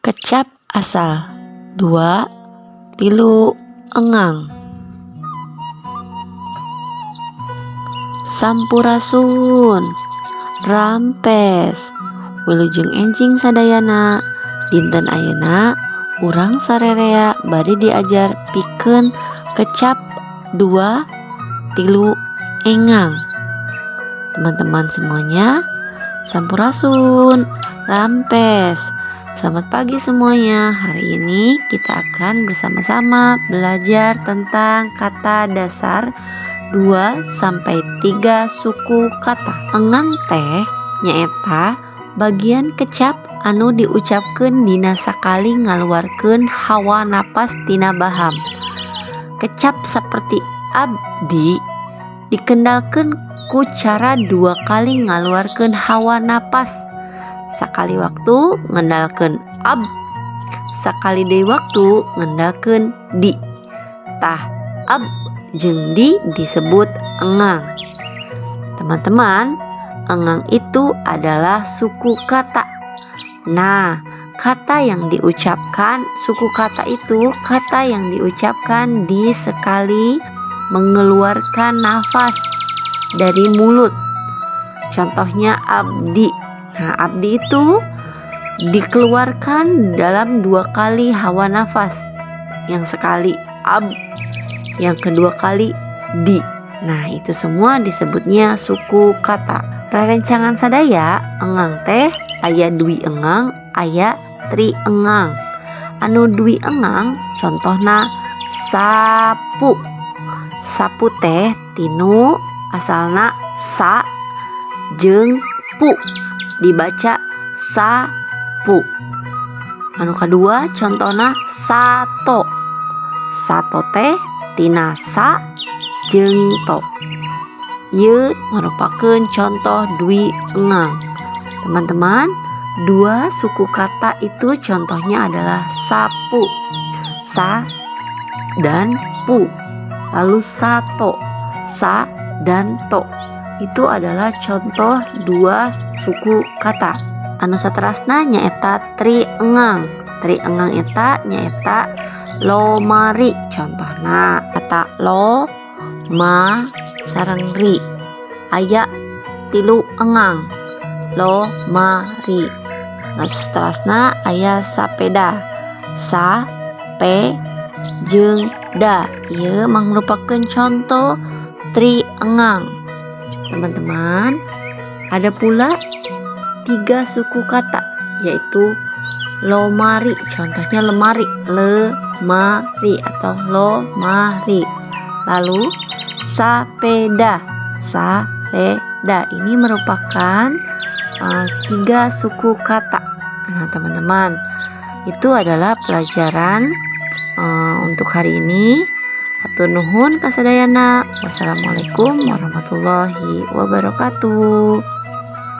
Kecap asal 2 tilu engang. Sampurasun rampes wilujeng enjing sadayana. Dinten ayeuna urang sarerea bade diajar pikeun kecap 2 tilu engang. Teman-teman semuanya, sampurasun rampes. Selamat pagi semuanya. Hari ini kita akan bersama-sama belajar tentang kata dasar 2 sampai 3 suku kata. Engang teh nyaeta bagian kecap anu diucapkeun dina sakali ngaluarkeun hawa napas tina baham. Kecap saperti abdi dikendalkeun ku cara 2 kali ngaluarkeun hawa napas. Sakali waktu ngendalkeun ab, sakali deui waktu ngendalkeun di. Tah ab jeung di disebut engang. Teman-teman, engang itu adalah suku kata. Nah, kata yang diucapkan, suku kata itu kata yang diucapkan di sekali mengeluarkan nafas dari mulut. Contohnya abdi. Nah, abdi itu dikeluarkan dalam 2 kali hawa nafas. Yang sekali ab, yang kedua kali di. Nah, itu semua disebutnya suku kata. Rerencangan sadaya, engang teh aya dui engang, aya tri engang. Anu dui engang contohna sapu. Sapu teh tinu asalna sa jeung pu, dibaca sapu. Anu kadua contohna sato. Sato teh tina sa jeung to. Ieu merupakeun contoh dui engang. Teman-teman, 2 suku kata itu contohnya adalah sapu, sa dan pu. Lalu sato, sa dan to. Itu adalah contoh 2 suku kata. Anu saterasna nyaeta tri engang. Tri engang eta nyaeta lomari. Contohna kata lo, ma, sareng ri. Aya tilu engang, lomari. Anu saterasna aya sapeda. Sa, pe, jeung da. Ieu merupakeun contoh tri engang. Teman-teman, ada pula 3 suku kata, yaitu lomari. Contohnya lemari, lemari atau lomari. Lalu sapeda, sapeda. Ini merupakan 3 suku kata. Nah, teman-teman, itu adalah pelajaran untuk hari ini. Hatur nuhun kasadayana. Wassalamualaikum warahmatullahi wabarakatuh.